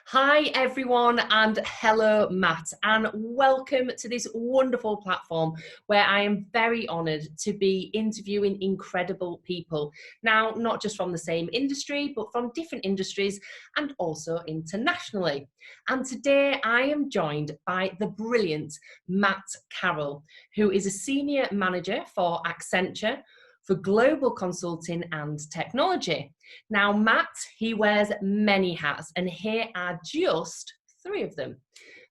Hi everyone and hello Matt, and welcome to this wonderful platform where I am very honoured to be interviewing incredible people. Now, not just from the same industry, but from different industries and also internationally. And today I am joined by the brilliant Matt Carroll, who is a senior manager for Accenture for global consulting and technology. Now, Matt, he wears many hats, and here are just three of them.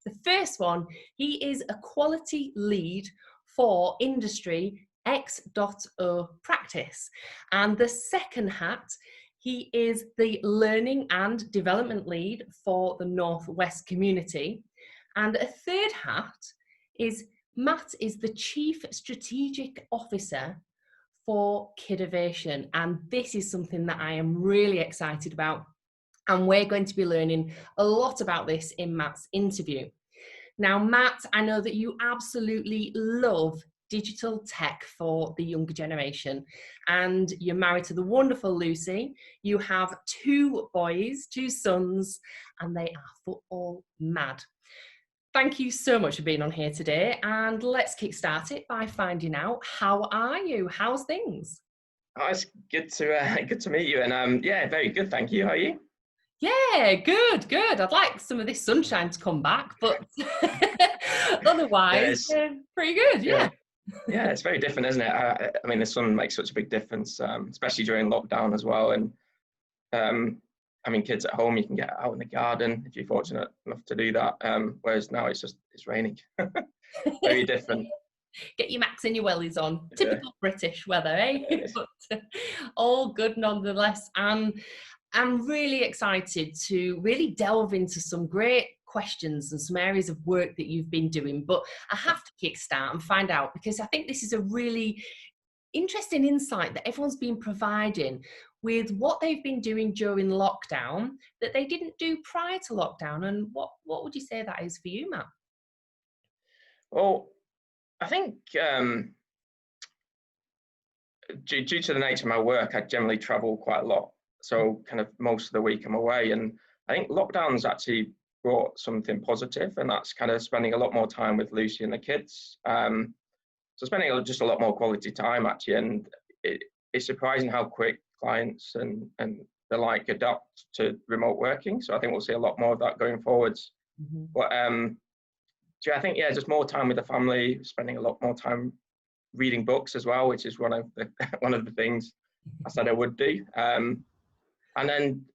The first one, he is a quality lead for Industry X.0 practice. And the second hat, he is the learning and development lead for the Northwest community. And a third hat is Matt is the Chief Strategic Officer for Kidovation, and this is something that I am really excited about, and we're going to be learning a lot about this in Matt's interview. Now, Matt, I know that you absolutely love digital tech for the younger generation, and you're married to the wonderful Lucy. You have two boys, two sons, and they are football mad. Thank you so much for being on here today, and let's kickstart it by finding out, how are you? How's things? Oh, it's good to meet you, and yeah, very good, thank you. How are you? Yeah, good, good. I'd like some of this sunshine to come back, but Yeah, otherwise, it's pretty good, yeah, yeah. yeah, it's very different, isn't it? I mean, the sun makes such a big difference, especially during lockdown as well. And I mean, kids at home, you can get out in the garden if you're fortunate enough to do that. Whereas now it's raining. Very different. Get your max and your wellies on. Yeah, Typical British weather, eh? it is. But all good nonetheless. And I'm really excited to really delve into some great questions and some areas of work that you've been doing. But I have to kickstart and find out, because I think this is a really interesting insight that everyone's been providing with what they've been doing during lockdown that they didn't do prior to lockdown. And what would you say that is for you, Matt? Well, I think due to the nature of my work, I generally travel quite a lot. So kind of most of the week I'm away, and I think lockdown's actually brought something positive, and that's kind of spending a lot more time with Lucy and the kids. So spending just a lot more quality time actually, and it's surprising how quick clients and the like adapt to remote working. So I think we'll see a lot more of that going forwards. Mhm. But so I think yeah, just more time with the family, spending a lot more time reading books as well, which is one of the one of the things I said I would do. And then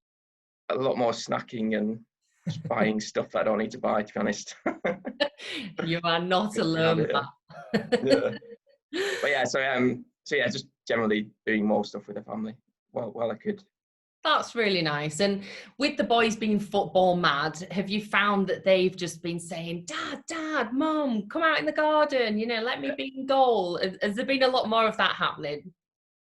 a lot more snacking and just buying stuff that I don't need to buy, to be honest. You are not Guilty alone, habit, Matt. yeah. But yeah, so yeah, just generally doing more stuff with the family while I could. That's really nice. And with the boys being football mad, have you found that they've just been saying, Dad, Mum, come out in the garden, let me Yeah, be in goal? Has there been a lot more of that happening?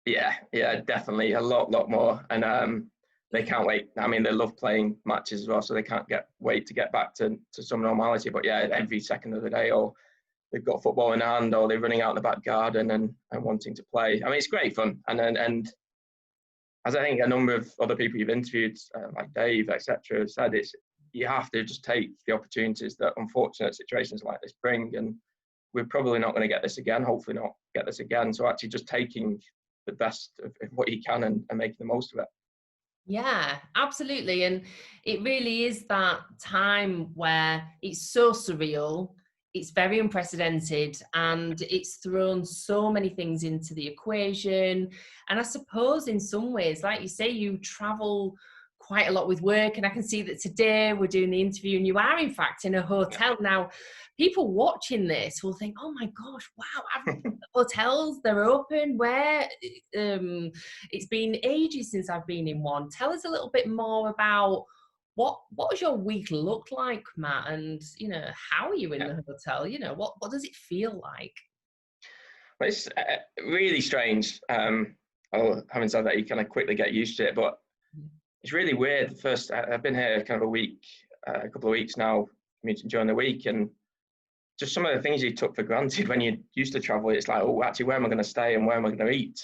yeah, definitely a lot more. And they can't wait. I mean, they love playing matches as well, so they can't wait to get back to some normality. But yeah, every second of the day, or they've got football in hand, or they're running out in the back garden and wanting to play. I mean, it's great fun. And as I think a number of other people you've interviewed, like Dave, etc., have said, it's you have to just take the opportunities that unfortunate situations like this bring. And we're probably not going to get this again. Hopefully, not get this again. So actually, just taking the best of what you can and making the most of it. Yeah, absolutely. And it really is that time where it's so surreal, it's very unprecedented, and it's thrown so many things into the equation. And I suppose in some ways, like you say, you travel quite a lot with work, and I can see that today we're doing the interview and you are in fact in a Yeah. hotel. Now, people watching this will think, oh my gosh, wow, hotels, they're open. Where it's been ages since I've been in one. Tell us a little bit more about what does your week look like, Matt, and how are you in Yeah. the hotel? What does it feel like? But it's really strange. Having said that, you kind of quickly get used to it, but it's really weird. The first, I've been here kind of a couple of weeks now, commuting during the week, and just some of the things you took for granted when you used to travel. It's like, oh, actually, where am I going to stay and where am I going to eat?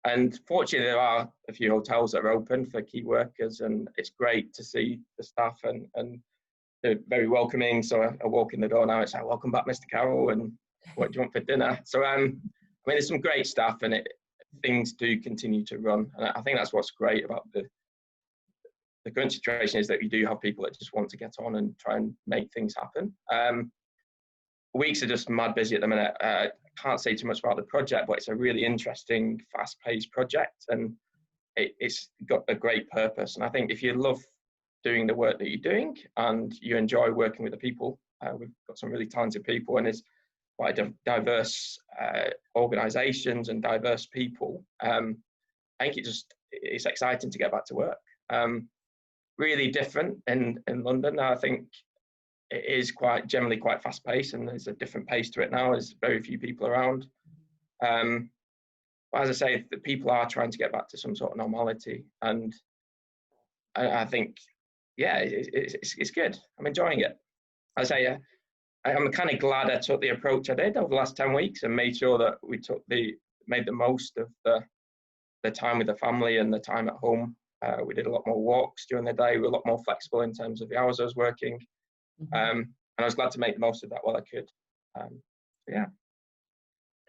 And fortunately, there are a few hotels that are open for key workers, and it's great to see the staff and they're very welcoming. So I walk in the door now, it's like, welcome back, Mr. Carroll, and what do you want for dinner? So I mean, there's some great staff, and things do continue to run. And I think that's what's great about the current situation, is that we do have people that just want to get on and try and make things happen. Weeks are just mad busy at the minute. I can't say too much about the project, but it's a really interesting, fast-paced project, and it's got a great purpose. And I think if you love doing the work that you're doing and you enjoy working with the people, we've got some really talented people, and it's quite diverse organisations and diverse people. I think it's exciting to get back to work. Really different in London. I think it is generally quite fast paced, and there's a different pace to it now. There's very few people around. But as I say, the people are trying to get back to some sort of normality, and I think, yeah, it's good. I'm enjoying it. As I say, I'm kind of glad I took the approach I did over the last 10 weeks and made sure that we made the most of the time with the family and the time at home. We did a lot more walks during the day. We were a lot more flexible in terms of the hours I was working. And I was glad to make the most of that while I could. Yeah.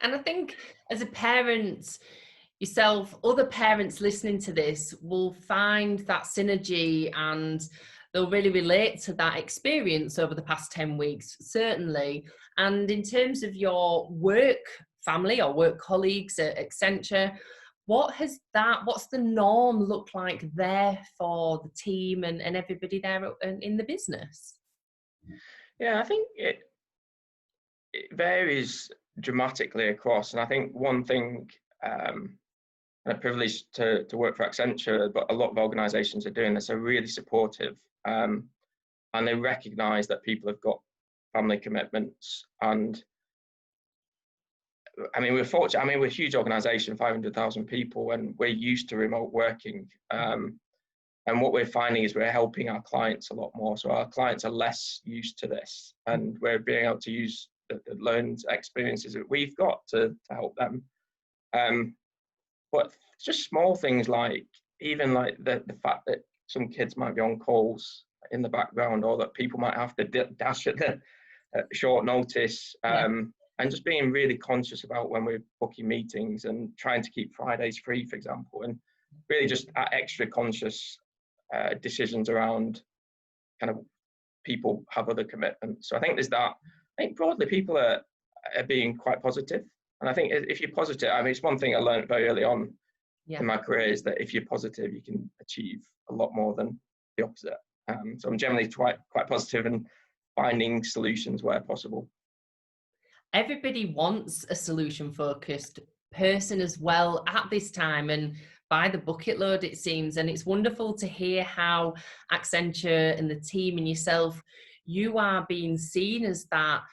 And I think as a parent yourself, other parents listening to this will find that synergy, and they'll really relate to that experience over the past 10 weeks, certainly. And in terms of your work family or work colleagues at Accenture, what's the norm look like there for the team and everybody there in the business? Yeah, I think it varies dramatically across. And I think one thing, I'm privileged to work for Accenture, but a lot of organisations are doing this, are really supportive. And they recognise that people have got family commitments. And I mean, we're fortunate. I mean, we're a huge organisation, 500,000 people, and we're used to remote working. And what we're finding is we're helping our clients a lot more. So our clients are less used to this, and we're being able to use the learned experiences that we've got to help them. But just small things like, even like the fact that some kids might be on calls in the background, or that people might have to dash at short notice. And just being really conscious about when we're booking meetings and trying to keep Fridays free, for example, and really just extra conscious decisions around kind of people have other commitments. So I think there's that. I think broadly people are being quite positive. And I think if you're positive, I mean, it's one thing I learned very early on in my career, is that if you're positive, you can achieve a lot more than the opposite. So I'm generally quite positive and finding solutions where possible. Everybody wants a solution-focused person as well at this time, and by the bucket load, it seems. And it's wonderful to hear how Accenture and the team and yourself, you are being seen as that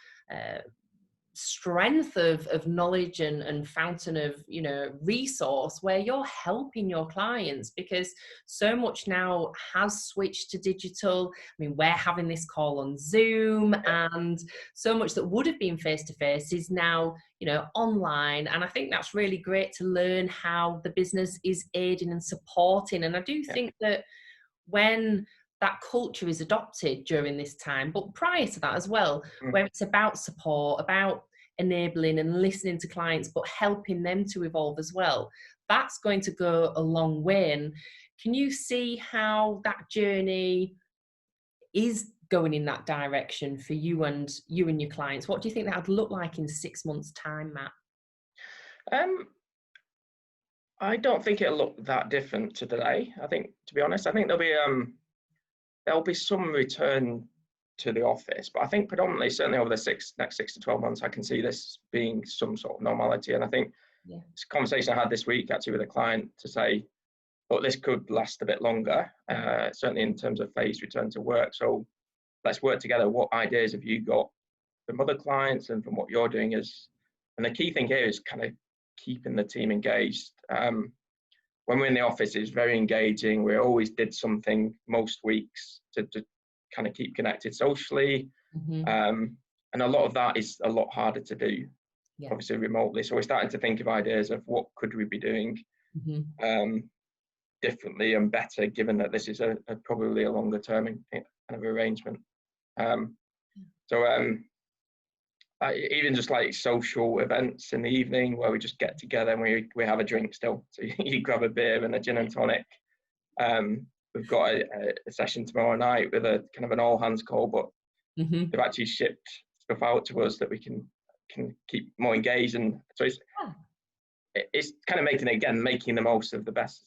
strength of knowledge and fountain of, you know, resource, where you're helping your clients, because so much now has switched to digital. I mean, we're having this call on Zoom, and so much that would have been face to face is now, you know, online. And I think that's really great to learn how the business is aiding and supporting. And I do think that when that culture is adopted during this time, but prior to that as well, where it's about support, about enabling and listening to clients, but helping them to evolve as well, that's going to go a long way. And can you see how that journey is going in that direction for you and your clients? What do you think that would look like in 6 months' time, Matt? I don't think it'll look that different to today. I think, to be honest, I think there'll be some return to the office, but I think predominantly, certainly over the next 6 to 12 months, I can see this being some sort of normality. And I think it's a conversation I had this week actually with a client to say, look, this could last a bit longer, certainly in terms of phased return to work. So let's work together. What ideas have you got from other clients and from what you're doing? And the key thing here is kind of keeping the team engaged. When we're in the office, it's very engaging. We always did something most weeks to kind of keep connected socially. And a lot of that is a lot harder to do, obviously remotely. So we're starting to think of ideas of what could we be doing differently and better, given that this is a probably a longer term kind of arrangement. Even just like social events in the evening where we just get together and we have a drink still. So you grab a beer and a gin and tonic. We've got a session tomorrow night with a kind of an all hands call, but they've actually shipped stuff out to us that we can keep more engaged. And so it's kind of making the most of the best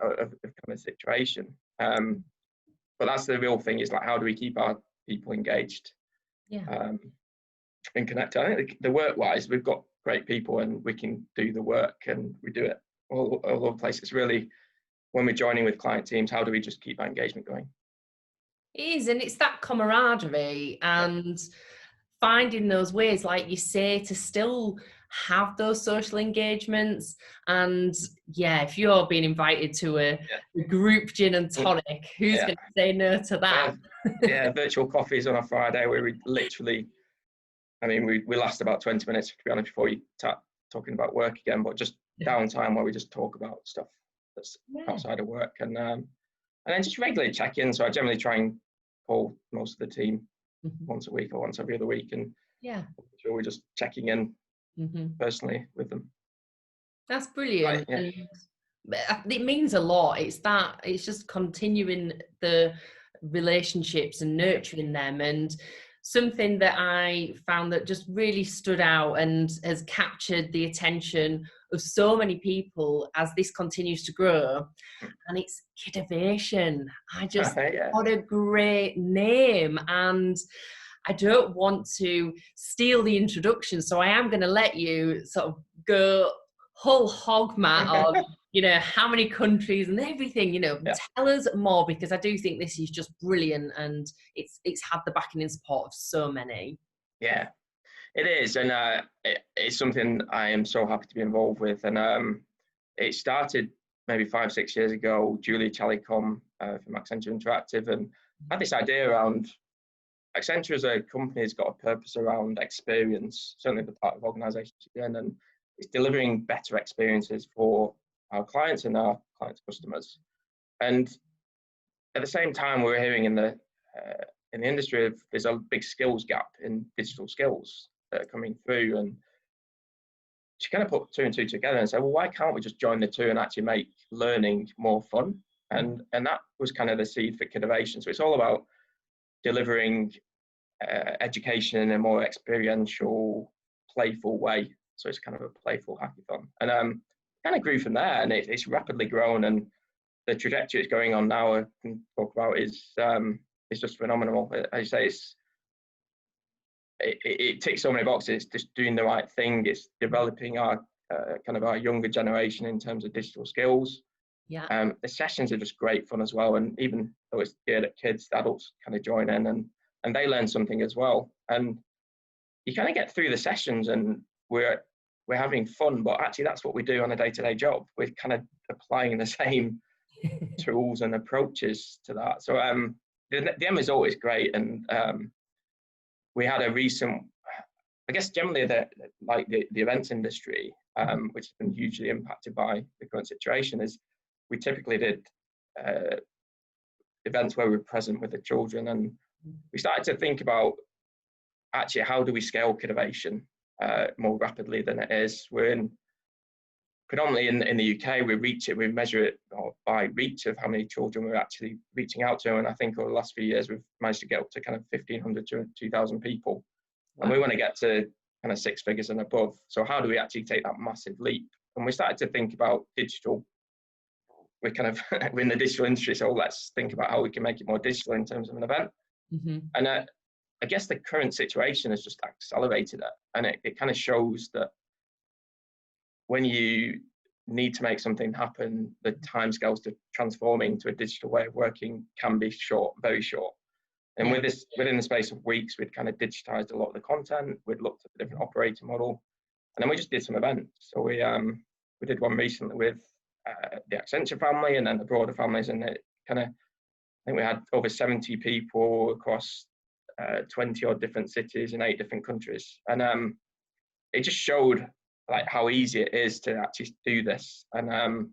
of the kind of situation. But that's the real thing, is like, how do we keep our people engaged? And connected. I think the work-wise, we've got great people and we can do the work, and we do it all over the place. It's really, when we're joining with client teams, how do we just keep that engagement going? It is, and it's that camaraderie and finding those ways, like you say, to still have those social engagements. And if you're being invited to a group gin and tonic, who's going to say no to that? Virtual coffees on a Friday where we literally, I mean, we last about 20 minutes, to be honest, before you start talking about work again, but just downtime where we just talk about stuff that's outside of work, and then just regularly check in. So I generally try and call most of the team once a week or once every other week, and so we're just checking in personally with them. That's brilliant. And it means a lot. It's just continuing the relationships and nurturing them. And something that I found that just really stood out and has captured the attention of so many people as this continues to grow, and it's Kidovation. I just what a great name, and I don't want to steal the introduction, so I am going to let you sort of go whole hog, Matt, on how many countries and everything. Tell us more, because I do think this is just brilliant, and it's had the backing and support of so many. Yeah, it is, and it's something I am so happy to be involved with. And it started maybe 5-6 years ago. Julie Chalicom from Accenture Interactive, and had this idea around Accenture as a company has got a purpose around experience, certainly the part of organisations you're in, and it's delivering better experiences for our clients and our clients' customers. And at the same time, we're hearing in the industry there's a big skills gap in digital skills that are coming through. And she kind of put 2 and 2 together and said, well, why can't we just join the two and actually make learning more fun? And that was kind of the seed for Kidovation. So it's all about delivering education in a more experiential, playful way. So it's kind of a playful hackathon, and kind of grew from there, and it's rapidly grown, and the trajectory it's going on now, I can talk about, is just phenomenal. As you say, it ticks so many boxes. Just doing the right thing. It's developing our kind of our younger generation in terms of digital skills. The sessions are just great fun as well, and even though it's geared at kids, the adults kind of join in and they learn something as well. And you kind of get through the sessions and we're having fun, but actually that's what we do on a day-to-day job. We're kind of applying the same tools and approaches to that. So the end result is great. And we had a recent, I guess generally the events industry, which has been hugely impacted by the current situation, is we typically did events where we were present with the children, and we started to think about actually how do we scale Kidovation more rapidly than it is. We're predominantly in the UK. We measure it by reach of how many children we're actually reaching out to, and I think over the last few years we've managed to get up to kind of 1,500 to 2,000 people. And we want to get to kind of 6 figures and above. So how do we actually take that massive leap? And we started to think about digital. We're in the digital industry, so let's think about how we can make it more digital in terms of an event. And I guess the current situation has just accelerated it, and it kind of shows that when you need to make something happen, the timescales to transforming to a digital way of working can be short, very short. And within the space of weeks, we'd kind of digitized a lot of the content. We'd looked at the different operating model, and then we just did some events. So we did one recently with the Accenture family and then the broader families, and it kind of, I think we had over 70 people across 20 odd different cities in 8 different countries. And it just showed like how easy it is to actually do this. And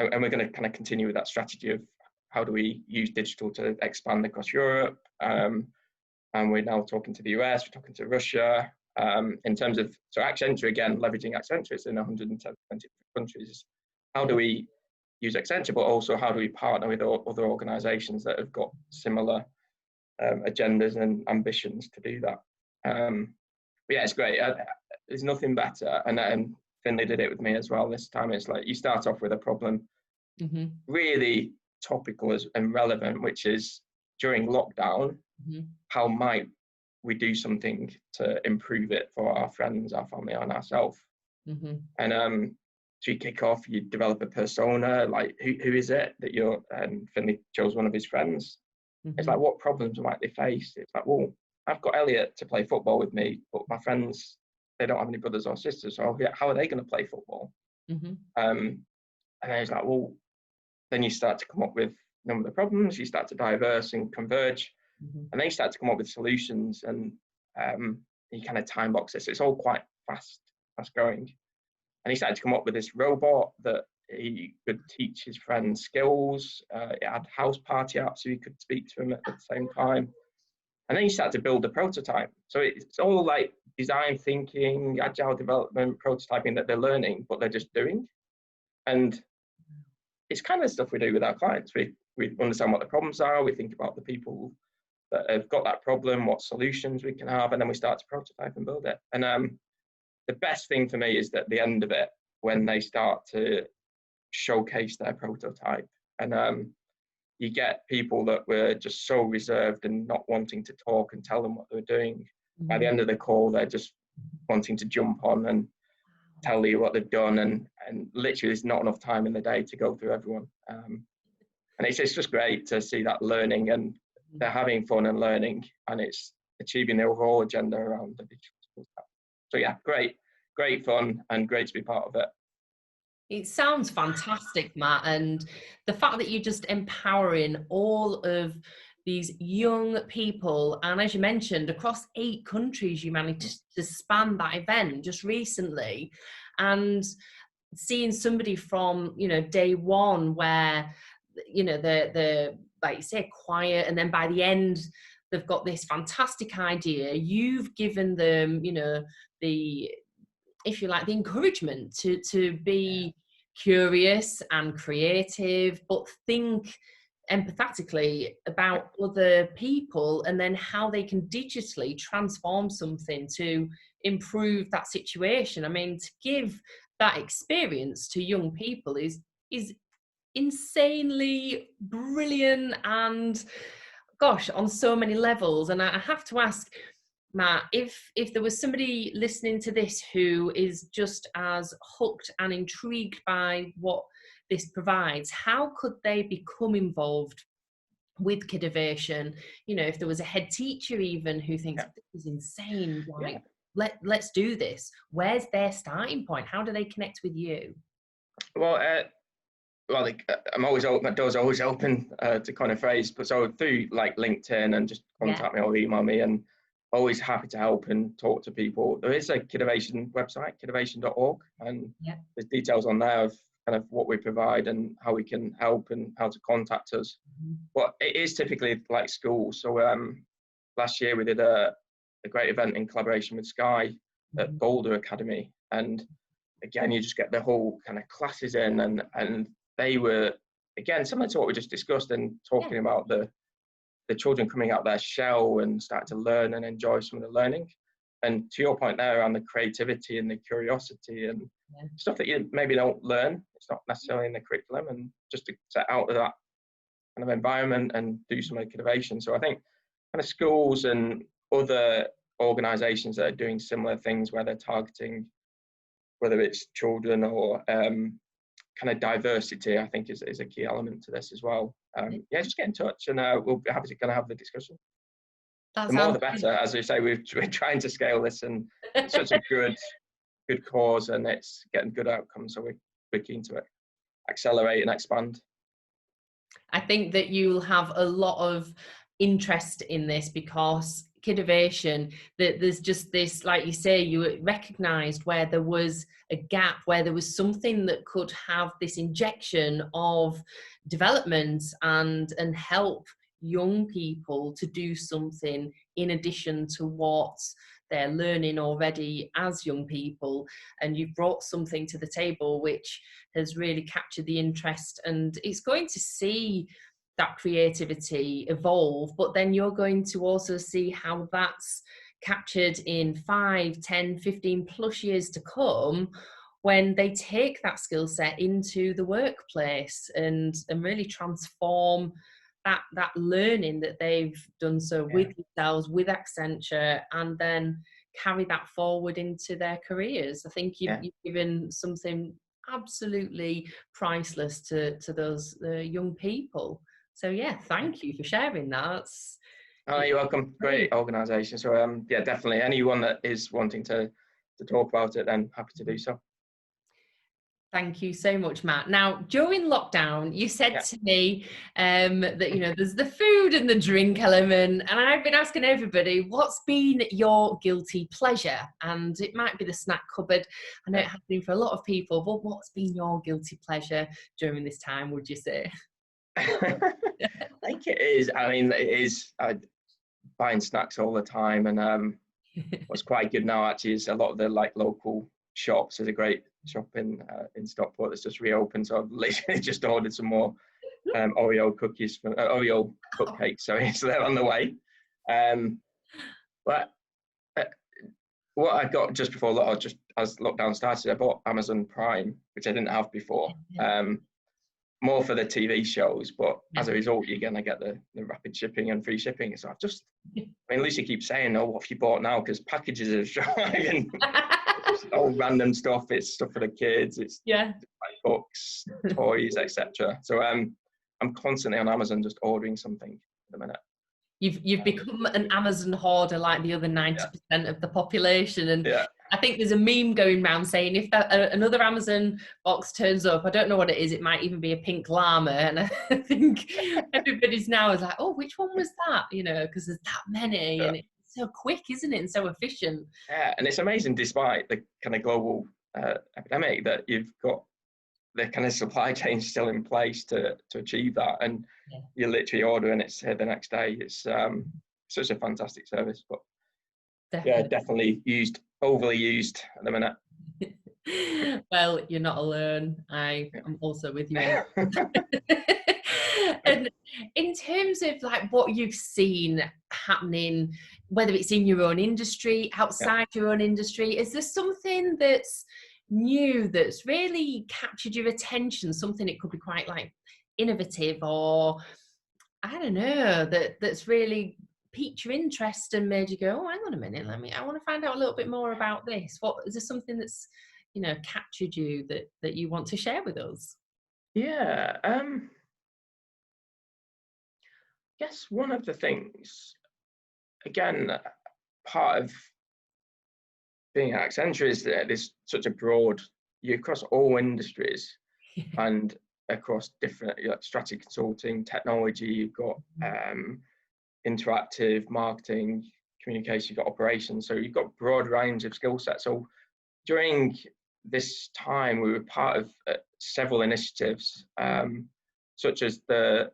and we're going to kind of continue with that strategy of how do we use digital to expand across Europe. And we're now talking to the US, we're talking to Russia. In terms of, so Accenture, again, leveraging Accenture, it's in 120 countries. How do we use Accenture, but also how do we partner with other organizations that have got similar agendas and ambitions to do that? But yeah, it's great. There's nothing better. And Finlay did it with me as well this time. It's like you start off with a problem, really topical and relevant, which is during lockdown, how might we do something to improve it for our friends, our family, and ourselves? And so you kick off, you develop a persona, like who is it that you're, and Finlay chose one of his friends. It's like, what problems might they face? It's like, well, I've got Elliot to play football with me, but my friends, they don't have any brothers or sisters, so how are they going to play football? And then it's like, well, then you start to come up with a number of the problems, you start to diverse and converge, and then you start to come up with solutions, and you kind of time box it. So it's all quite fast going. And he started to come up with this robot that he could teach his friends skills. It had house party apps, so he could speak to them at the same time. And then he started to build a prototype. So it's all like design thinking, agile development, prototyping that they're learning, but they're just doing. And it's kind of stuff we do with our clients. We understand what the problems are. We think about the people that have got that problem, what solutions we can have, and then we start to prototype and build it. And the best thing for me is that the end of it, when they start to showcase their prototype, and you get people that were just so reserved and not wanting to talk and tell them what they were doing. By the end of the call, they're just wanting to jump on and tell you what they've done, and literally there's not enough time in the day to go through everyone. And it's just great to see that learning, and they're having fun and learning, and it's achieving the overall agenda around the digital skills. So yeah, great fun and great to be part of it. It sounds fantastic, Matt, and the fact that you're just empowering all of these young people, and as you mentioned, across 8 countries, you managed to span that event just recently, and seeing somebody from, you know, day one where, you know, the like you say, quiet, and then by the end they've got this fantastic idea. You've given them, you know, the, if you like, the encouragement to be curious and creative, but think empathetically about other people, and then how they can digitally transform something to improve that situation. I mean, to give that experience to young people is insanely brilliant, and gosh, on so many levels. And I have to ask, Matt, if there was somebody listening to this who is just as hooked and intrigued by what this provides, how could they become involved with Kidovation? You know, if there was a head teacher even who thinks this is insane, like let's do this. Where's their starting point? How do they connect with you? Well, I'm always open. My door's always open to kind of phrase, but so through like LinkedIn and just contact me or email me, and always happy to help and talk to people. There is a Kidovation website, kidovation.org, and there's details on there of kind of what we provide and how we can help and how to contact us. But it is typically like schools. So last year we did a great event in collaboration with Sky at Boulder Academy, and again you just get the whole kind of classes in, and they were again similar to what we just discussed, and talking about the children coming out their shell and starting to learn and enjoy some of the learning. And to your point there around the creativity and the curiosity and stuff that you maybe don't learn, it's not necessarily in the curriculum, and just to set out of that kind of environment and do some Kidovation. So I think kind of schools and other organizations that are doing similar things where they're targeting, whether it's children or kind of diversity, I think is a key element to this as well. Just get in touch, and we'll be happy to kind of have the discussion. The more the better. As we say, we're trying to scale this, and it's such a good cause, and it's getting good outcomes, so we're keen to accelerate and expand. I think that you'll have a lot of interest in this because Kidovation, that there's just this, like you say, you recognized where there was a gap, where there was something that could have this injection of development and help young people to do something in addition to what they're learning already as young people. And you've brought something to the table which has really captured the interest, and it's going to see that creativity evolve, but then you're going to also see how that's captured in 5, 10, 15 plus years to come, when they take that skill set into the workplace and really transform that learning that they've done so with themselves, with Accenture, and then carry that forward into their careers. I think you've given something absolutely priceless to those young people. So yeah, thank you for sharing that. Oh, you're welcome. Great organisation. So yeah, definitely anyone that is wanting to talk about it, then happy to do so. Thank you so much, Matt. Now, during lockdown, you said to me that, there's the food and the drink element, and I've been asking everybody, what's been your guilty pleasure? And it might be the snack cupboard. I know it has been for a lot of people, but what's been your guilty pleasure during this time, would you say? I think it is. I mean, it is. Buying snacks all the time, and what's quite good now actually is a lot of the local shops. There's a great shop in Stockport that's just reopened, so I've literally just ordered some more Oreo cupcakes. Sorry, so they're on the way. But what I got just before, just as lockdown started, I bought Amazon Prime, which I didn't have before. More for the TV shows, but as a result, you're going to get the rapid shipping and free shipping. So Lucy keeps saying, "Oh, what have you bought now?" Because packages are driving. It's all random stuff. It's stuff for the kids. It's books, toys, etc. So I'm constantly on Amazon just ordering something at the minute. You've become an Amazon hoarder like the other 90% of the population. And I think there's a meme going around saying if another Amazon box turns up, I don't know what it is, it might even be a pink llama. And I think everybody's now is like, oh, which one was that? Because there's that many. And it's so quick, isn't it? And so efficient. Yeah, and it's amazing despite the kind of global epidemic that you've got the kind of supply chain still in place to achieve that, and you literally order and it's here the next day. It's such a fantastic service, but definitely overly used at the minute. Well, you're not alone. I'm also with you. And in terms of what you've seen happening, whether it's in your own industry, outside your own industry, is there something that's new that's really captured your attention? Something, it could be quite innovative, or I don't know, that's really piqued your interest and made you go, oh, hang on a minute, I want to find out a little bit more about this. What is there, something that's captured you that you want to share with us? I guess one of the things, again, part of being at Accenture is that there's such a broad, you're across all industries and across different strategy consulting, technology, you've got interactive marketing, communication, you've got operations, so you've got a broad range of skill sets. So during this time, we were part of several initiatives, such as the,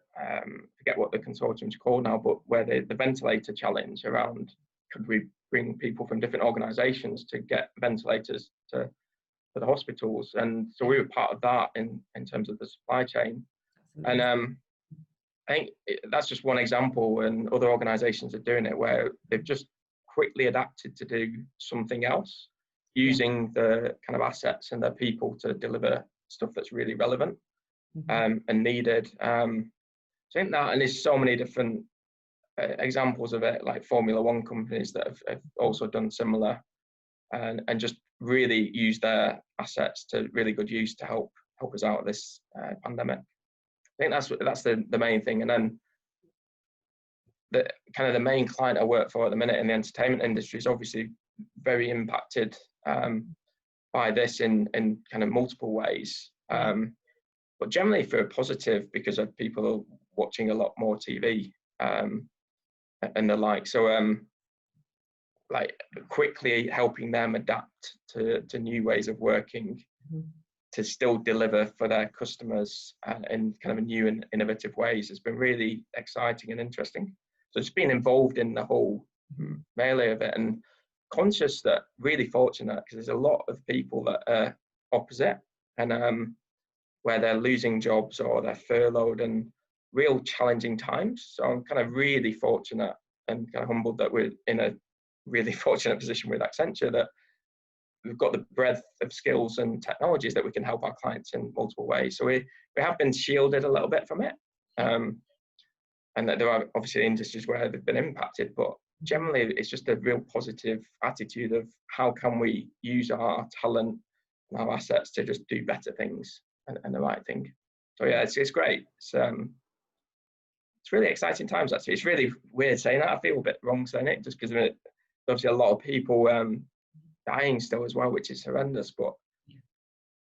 forget what the consortium's called now, but where the ventilator challenge around, could we bring people from different organizations to get ventilators for the hospitals? And so we were part of that in terms of the supply chain. And I think that's just one example, and other organizations are doing it, where they've just quickly adapted to do something else, using the kind of assets and their people to deliver stuff that's really relevant and needed. So I think that, and there's so many different examples of it, like Formula One companies that have also done similar, and just really use their assets to really good use to help us out of this pandemic. I think that's the main thing. And then the main client I work for at the minute in the entertainment industry is obviously very impacted by this in kind of multiple ways, but generally for a positive, because of people are watching a lot more TV and the like. So like quickly helping them adapt to new ways of working, to still deliver for their customers in kind of new and innovative ways has been really exciting and interesting. So just being involved in the whole melee of it, and conscious that really fortunate, because there's a lot of people that are opposite, and where they're losing jobs or they're furloughed, and real challenging times. So I'm kind of really fortunate and kind of humbled that we're in a really fortunate position with Accenture, that we've got the breadth of skills and technologies that we can help our clients in multiple ways. So we have been shielded a little bit from it. And that there are obviously industries where they've been impacted, but generally it's just a real positive attitude of how can we use our talent and our assets to just do better things and the right thing. So yeah, it's great. It's really exciting times, actually. It's really weird saying that. I feel a bit wrong saying it, just because there's obviously a lot of people dying still as well, which is horrendous. But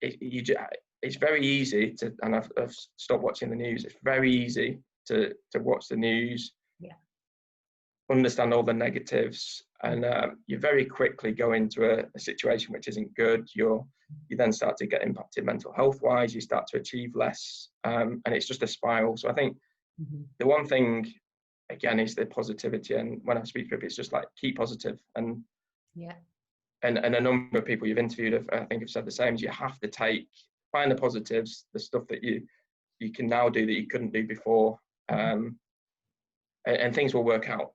it's very easy to, and I've stopped watching the news. It's very easy to watch the news, understand all the negatives, and you very quickly go into a situation which isn't good. You then start to get impacted mental health wise. You start to achieve less, and it's just a spiral. So I think the one thing again is the positivity, and when I speak to people, it's just like keep positive, and a number of people you've interviewed I think have said the same. Is you have to find the positives, the stuff that you can now do that you couldn't do before, and things will work out,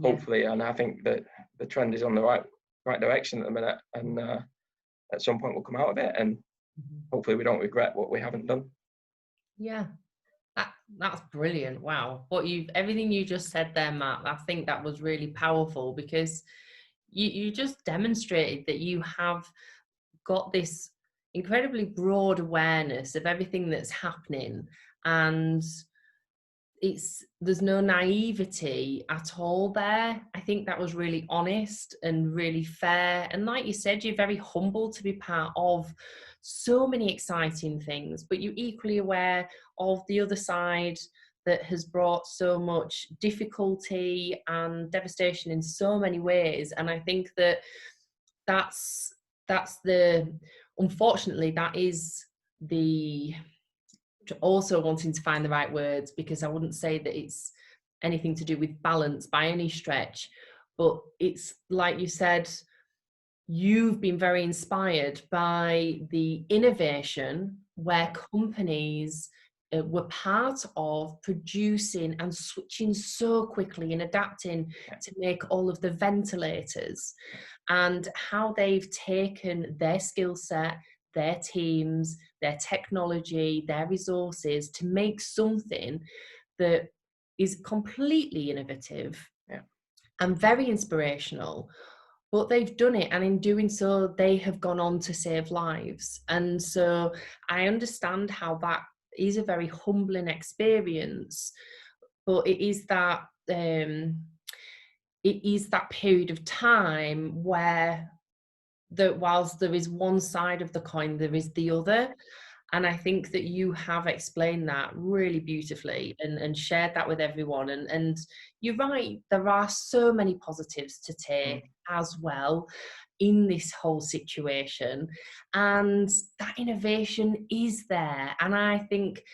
hopefully. And I think that the trend is on the right direction at the minute, and at some point we'll come out of it, and hopefully we don't regret what we haven't done. That's brilliant. Wow, everything you just said there, Matt, I think that was really powerful, because you just demonstrated that you have got this incredibly broad awareness of everything that's happening, and there's no naivety at all there. I think that was really honest and really fair, and like you said, you're very humble to be part of so many exciting things, but you're equally aware of the other side that has brought so much difficulty and devastation in so many ways. And I think that's unfortunately that is the also wanting to find the right words, because I wouldn't say that it's anything to do with balance by any stretch, but it's like you said, you've been very inspired by the innovation where companies were part of producing and switching so quickly and adapting to make all of the ventilators, and how they've taken their skill set, their teams, their technology, their resources to make something that is completely innovative and very inspirational. But they've done it, and in doing so, they have gone on to save lives. And so I understand how that is a very humbling experience, but it is that period of time where whilst there is one side of the coin, there is the other. And I think that you have explained that really beautifully and shared that with everyone. And you're right, there are so many positives to take as well in this whole situation. And that innovation is there. And I think,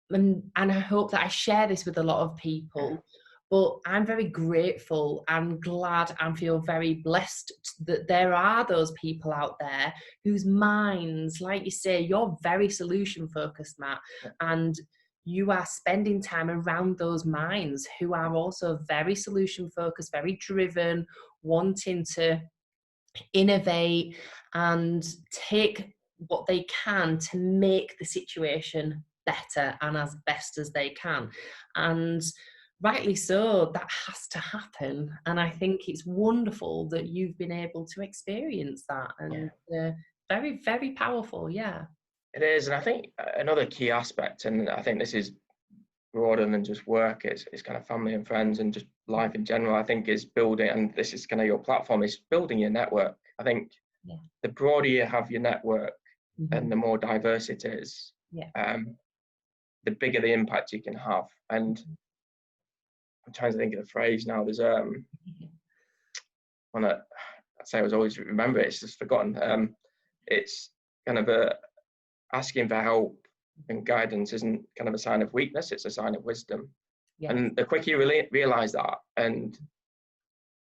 and I hope that I share this with a lot of people, but I'm very grateful and glad and feel very blessed that there are those people out there whose minds, like you say, you're very solution focused, Matt, and you are spending time around those minds who are also very solution focused, very driven, wanting to innovate and take what they can to make the situation better and as best as they can. And rightly so, that has to happen. And I think it's wonderful that you've been able to experience that, and very, very powerful. It is. And I think another key aspect, and I think this is broader than just work, it's kind of family and friends and just life in general, I think, is building, and this is kind of your platform, is building your network. I think the broader you have your network and the more diverse it is, the bigger the impact you can have. And I'm trying to think of the phrase now. There's one that I say I was always remember. It's just forgotten. It's kind of asking for help and guidance isn't kind of a sign of weakness, it's a sign of wisdom. Yeah. And the quicker you realize that, and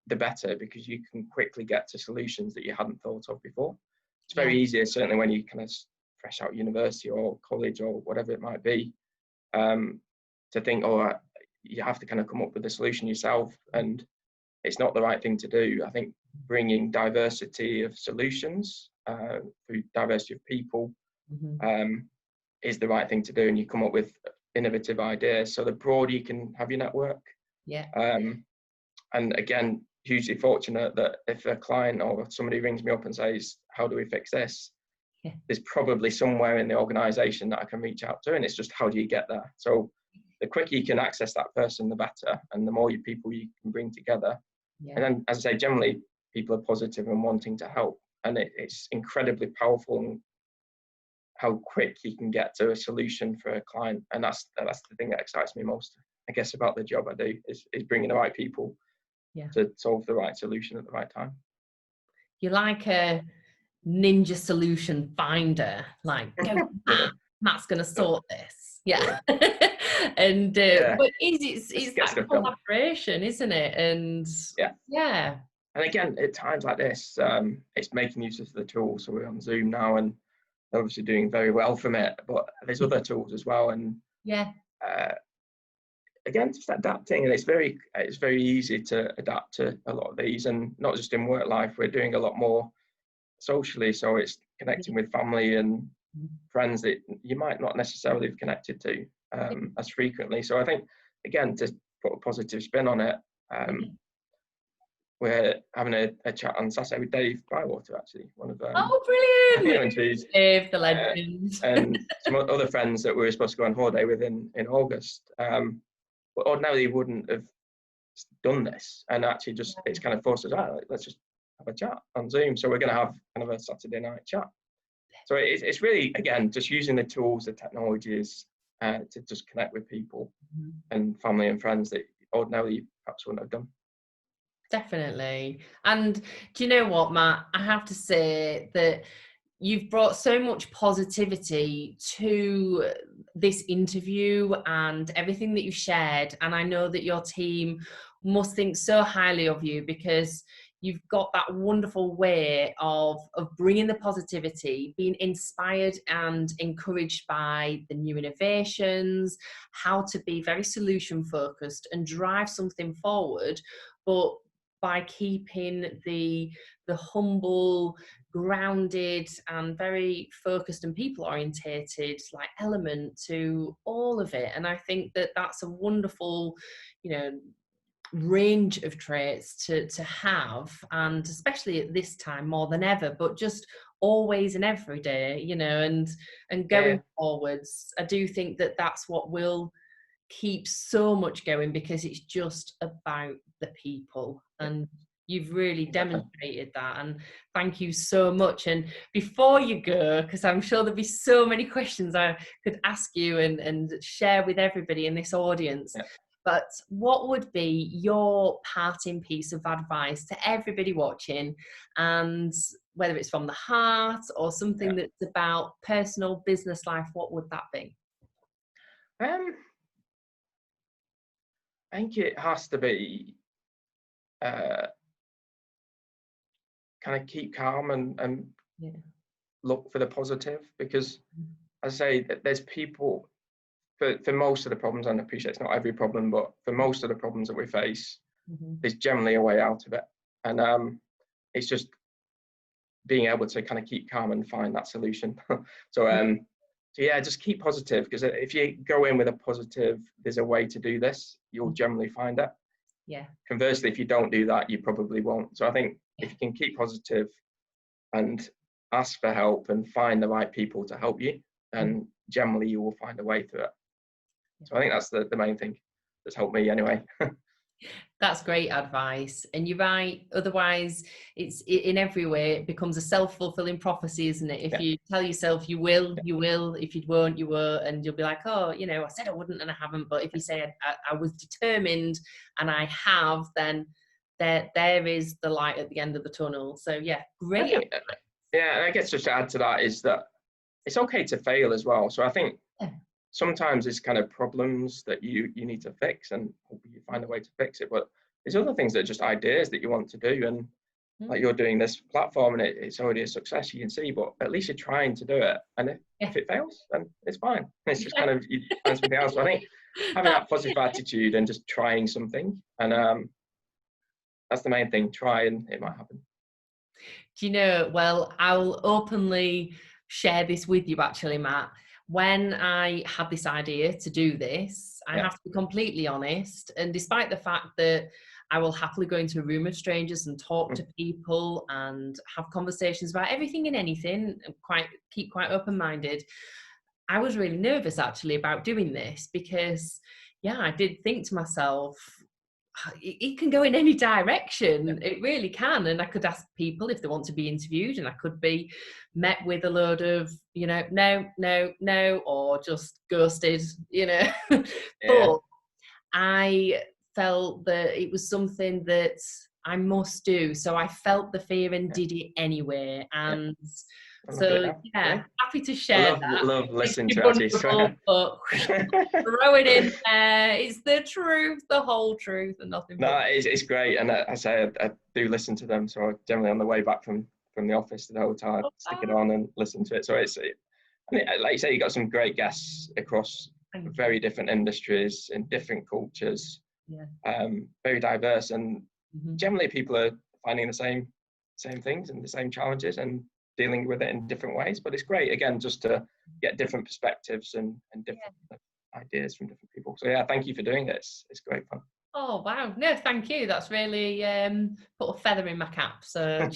the better, because you can quickly get to solutions that you hadn't thought of before. It's very easy, certainly when you kind of fresh out university or college or whatever it might be, to think, oh, you have to kind of come up with a solution yourself, and it's not the right thing to do. I think bringing diversity of solutions through diversity of people is the right thing to do, and you come up with innovative ideas. So the broader you can have your network. And again, hugely fortunate that if a client or somebody rings me up and says, how do we fix this? There's probably somewhere in the organization that I can reach out to, and it's just how do you get there? So the quicker you can access that person, the better, and the more people you can bring together. And then, as I say, generally people are positive and wanting to help, and it's incredibly powerful how quick you can get to a solution for a client. And that's the thing that excites me most, I guess, about the job I do, is bringing the right people to solve the right solution at the right time. You're like a ninja solution finder, like, go, Matt's going to sort this. And but it's that collaboration, isn't it? And and again, at times like this, it's making use of the tools. So we're on Zoom now, and obviously doing very well from it, but there's other tools as well. And again, just adapting, and it's very easy to adapt to a lot of these, and not just in work life. We're doing a lot more socially, so it's connecting with family and friends that you might not necessarily have connected to as frequently. So I think, again, to put a positive spin on it, we're having a chat on Saturday with Dave Bywater, actually, one of brilliant, Dave the legend, and some other friends that we were supposed to go on holiday with in August. But ordinarily wouldn't have done this, and actually just it's kind of forced us out. Like, let's just have a chat on Zoom. So we're going to have kind of a Saturday night chat. So it's really, again, just using the tools, the technologies to just connect with people and family and friends that ordinarily perhaps wouldn't have done. Definitely. And do you know what, Matt? I have to say that you've brought so much positivity to this interview and everything that you shared. And I know that your team must think so highly of you, because you've got that wonderful way of bringing the positivity, being inspired and encouraged by the new innovations, how to be very solution focused and drive something forward, but by keeping the humble, grounded and very focused and people orientated like element to all of it. And I think that that's a wonderful, range of traits to have, and especially at this time more than ever, but just always and every day, and going forwards. I do think that that's what will keep so much going, because it's just about the people, and you've really demonstrated that, and thank you so much. And before you go, because I'm sure there'll be so many questions I could ask you and share with everybody in this audience, but what would be your parting piece of advice to everybody watching, and whether it's from the heart or something that's about personal business life, what would that be? I think it has to be kind of keep calm and look for the positive, because as I say, there's people for most of the problems, and I appreciate it's not every problem, but for most of the problems that we face, there's generally a way out of it. And it's just being able to kind of keep calm and find that solution. So just keep positive, because if you go in with a positive, there's a way to do this, you'll generally find it. Conversely, if you don't do that, you probably won't. So I think if you can keep positive and ask for help and find the right people to help you, then generally you will find a way through it. So I think that's the main thing that's helped me anyway. That's great advice, and you're right. Otherwise, in every way it becomes a self-fulfilling prophecy, isn't it? If you tell yourself you will, you will. If you won't, you won't, and you'll be like, oh, I said I wouldn't and I haven't. But if you say I was determined and I have, then there is the light at the end of the tunnel. So yeah, great. Yeah, and I guess just to add to that is that it's okay to fail as well. So I think sometimes it's kind of problems that you need to fix, and you find a way to fix it. But there's other things that are just ideas that you want to do, and like you're doing this platform, and it's already a success, you can see. But at least you're trying to do it, and if it fails, then it's fine. It's just kind of you find something else. So I think having that positive attitude and just trying something, and that's the main thing. Try, and it might happen. Do you know, well, I'll openly share this with you actually, Matt. When I had this idea to do this, I have to be completely honest, and despite the fact that I will happily go into a room of strangers and talk to people and have conversations about everything and anything, and keep quite open-minded, I was really nervous actually about doing this because, I did think to myself, it can go in any direction. It really can. And I could ask people if they want to be interviewed, and I could be met with a load of, no, or just ghosted, But I felt that it was something that I must do. So I felt the fear and did it anyway. And so, happy to share that. Love listening to it. But throw it in there. It's the truth, the whole truth, and nothing but. No, it's great. And I say I do listen to them. So generally on the way back from the office to the hotel, I stick it on and listen to it. So like you say, you got some great guests across very different industries and different cultures. Very diverse, and generally people are finding the same things and the same challenges and dealing with it in different ways. But it's great, again, just to get different perspectives and different ideas from different people. So thank you for doing this. It's great fun. Oh wow, no, thank you. That's really put a feather in my cap. So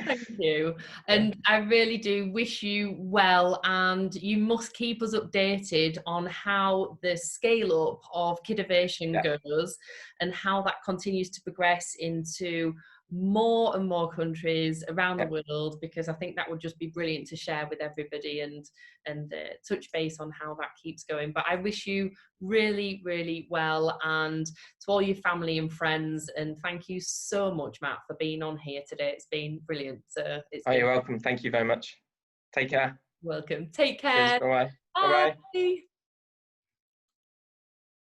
thank you. And I really do wish you well, and you must keep us updated on how the scale up of Kidovation goes and how that continues to progress into more and more countries around the world, because I think that would just be brilliant to share with everybody and touch base on how that keeps going. But I wish you really, really well, and to all your family and friends, and thank you so much, Matt, for being on here today. It's been brilliant. You're welcome. Thank you very much. Take care. Welcome. Take care. Cheers. Bye-bye. Bye. Bye-bye.